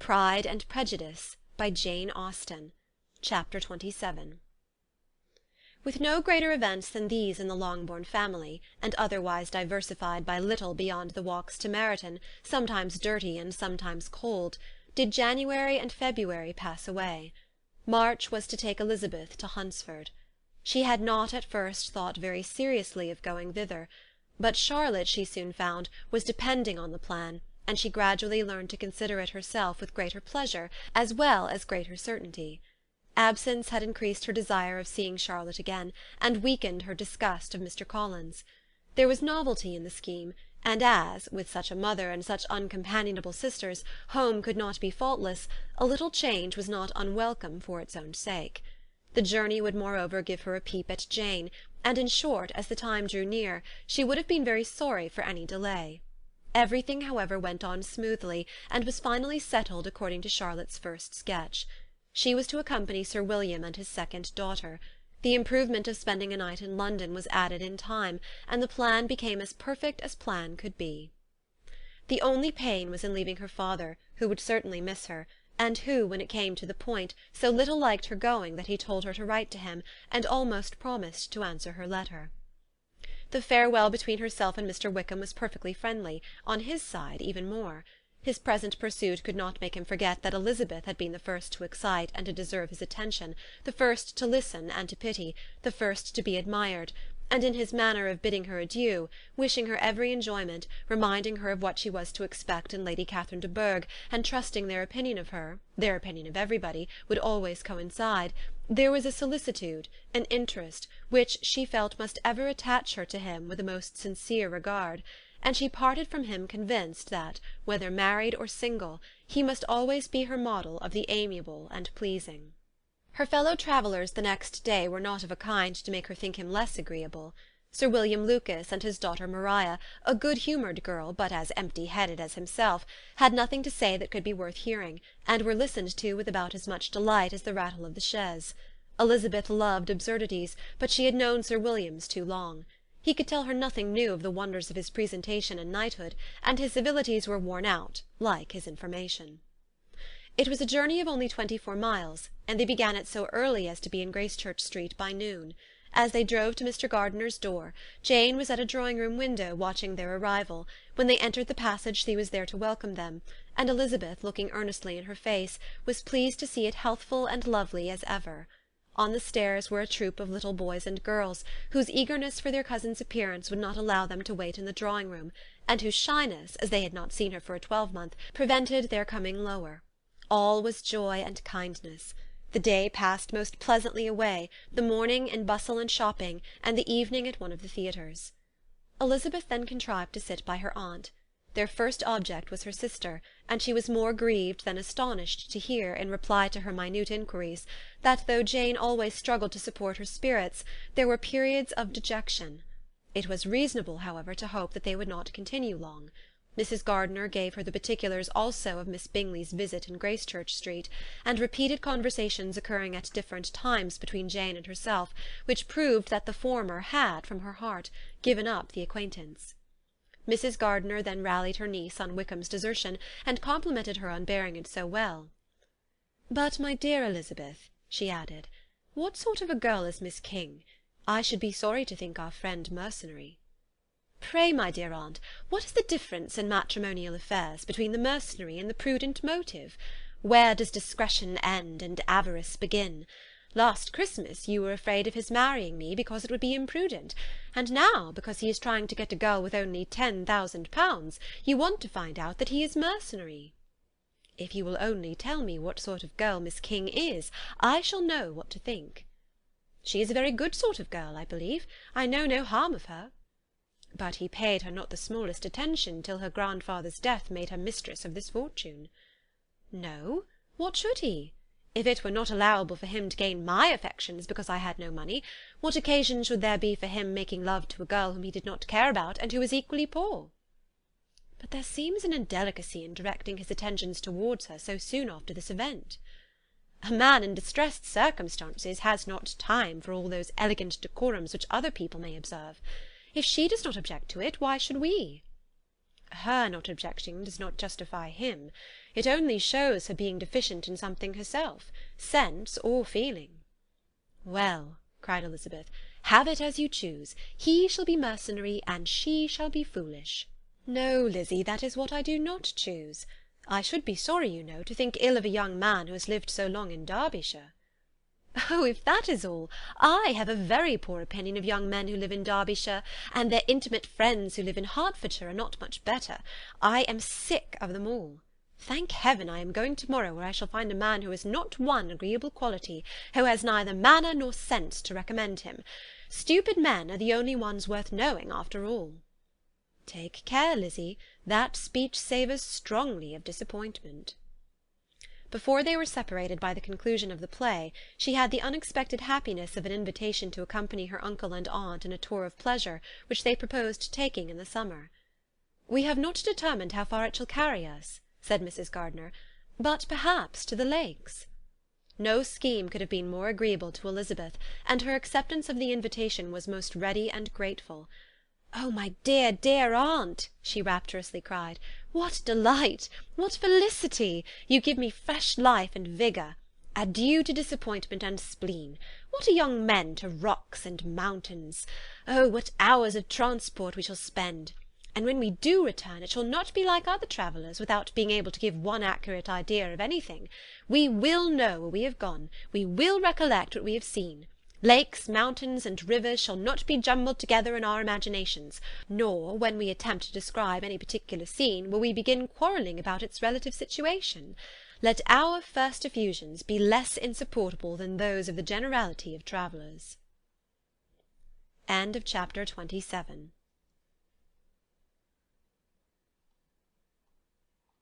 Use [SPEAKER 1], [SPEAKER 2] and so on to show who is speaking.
[SPEAKER 1] Pride and Prejudice, by Jane Austen. Chapter 27. With no greater events than these in the Longbourn family, and otherwise diversified by little beyond the walks to Meryton, sometimes dirty and sometimes cold, did January and February pass away. March was to take Elizabeth to Hunsford. She had not at first thought very seriously of going thither, but Charlotte, she soon found, was depending on the plan, and she gradually learned to consider it herself with greater pleasure as well as greater certainty. Absence had increased her desire of seeing Charlotte again, and weakened her disgust of Mr. Collins. There was novelty in the scheme, and as, with such a mother and such uncompanionable sisters, home could not be faultless, a little change was not unwelcome for its own sake. The journey would moreover give her a peep at Jane, and in short, as the time drew near, she would have been very sorry for any delay. Everything, however, went on smoothly, and was finally settled according to Charlotte's first sketch. She was to accompany Sir William and his second daughter. The improvement of spending a night in London was added in time, and the plan became as perfect as plan could be. The only pain was in leaving her father, who would certainly miss her, and who, when it came to the point, so little liked her going that he told her to write to him, and almost promised to answer her letter. The farewell between herself and Mr. Wickham was perfectly friendly, on his side even more. His present pursuit could not make him forget that Elizabeth had been the first to excite and to deserve his attention, the first to listen and to pity, the first to be admired, and in his manner of bidding her adieu, wishing her every enjoyment, reminding her of what she was to expect in Lady Catherine de Bourgh, and trusting their opinion of her, their opinion of everybody, would always coincide, there was a solicitude, an interest, which she felt must ever attach her to him with a most sincere regard, and she parted from him convinced that, whether married or single, he must always be her model of the amiable and pleasing. Her fellow travellers the next day were not of a kind to make her think him less agreeable. Sir William Lucas and his daughter Maria, a good-humoured girl, but as empty-headed as himself, had nothing to say that could be worth hearing, and were listened to with about as much delight as the rattle of the chaise. Elizabeth loved absurdities, but she had known Sir William's too long. He could tell her nothing new of the wonders of his presentation and knighthood, and his civilities were worn out, like his information. It was a journey of only 24 miles, and they began it so early as to be in Gracechurch Street by noon. As they drove to Mr. Gardiner's door, Jane was at a drawing-room window watching their arrival. When they entered the passage she was there to welcome them, and Elizabeth, looking earnestly in her face, was pleased to see it healthful and lovely as ever. On the stairs were a troop of little boys and girls, whose eagerness for their cousin's appearance would not allow them to wait in the drawing-room, and whose shyness, as they had not seen her for a 12-month, prevented their coming lower. All was joy and kindness. The day passed most pleasantly away, the morning in bustle and shopping, and the evening at one of the theatres. Elizabeth then contrived to sit by her aunt. Their first object was her sister, and she was more grieved than astonished to hear, in reply to her minute inquiries, that though Jane always struggled to support her spirits, there were periods of dejection. It was reasonable, however, to hope that they would not continue long. Mrs. Gardiner gave her the particulars also of Miss Bingley's visit in Gracechurch Street, and repeated conversations occurring at different times between Jane and herself, which proved that the former had, from her heart, given up the acquaintance. Mrs. Gardiner then rallied her niece on Wickham's desertion, and complimented her on bearing it so well. "But, my dear Elizabeth," she added, "what sort of a girl is Miss King? I should be sorry to think our friend mercenary." "Pray, my dear aunt, what is the difference in matrimonial affairs between the mercenary and the prudent motive? Where does discretion end and avarice begin? Last Christmas you were afraid of his marrying me because it would be imprudent, and now, because he is trying to get a girl with only £10,000, you want to find out that he is mercenary. If you will only tell me what sort of girl Miss King is, I shall know what to think." "She is a very good sort of girl, I believe. I know no harm of her." "But he paid her not the smallest attention till her grandfather's death made her mistress of this fortune." "No, what should he? If it were not allowable for him to gain my affections because I had no money, what occasion should there be for him making love to a girl whom he did not care about, and who was equally poor?" "But there seems an indelicacy in directing his attentions towards her so soon after this event." "A man in distressed circumstances has not time for all those elegant decorums which other people may observe. If she does not object to it, why should we?" her not objecting does not justify him. It only shows her being deficient in something herself, sense or feeling." "Well," cried Elizabeth, "have it as you choose. He shall be mercenary, and she shall be foolish." "No, Lizzy, that is what I do not choose. I should be sorry, you know, to think ill of a young man who has lived so long in Derbyshire." "Oh, if that is all, I have a very poor opinion of young men who live in Derbyshire, and their intimate friends who live in Hertfordshire are not much better. I am sick of them all. Thank heaven I am going to-morrow, where I shall find a man who has not one agreeable quality, who has neither manner nor sense to recommend him. Stupid men are the only ones worth knowing, after all." "Take care, Lizzy, that speech savours strongly of disappointment." Before they were separated by the conclusion of the play, she had the unexpected happiness of an invitation to accompany her uncle and aunt in a tour of pleasure which they proposed taking in the summer. "We have not determined how far it shall carry us," said Mrs. Gardiner, "but perhaps to the Lakes." No scheme could have been more agreeable to Elizabeth, and her acceptance of the invitation was most ready and grateful. "Oh, my dear, dear aunt," she rapturously cried, "what delight! What felicity! You give me fresh life and vigour. Adieu to disappointment and spleen. What are young men to rocks and mountains? Oh, what hours of transport we shall spend! And when we do return, it shall not be like other travellers, without being able to give one accurate idea of anything. We will know where we have gone. We will recollect what we have seen. Lakes, mountains, and rivers shall not be jumbled together in our imaginations, nor, when we attempt to describe any particular scene, will we begin quarrelling about its relative situation. Let our first effusions be less insupportable than those of the generality of travellers." Chapter 27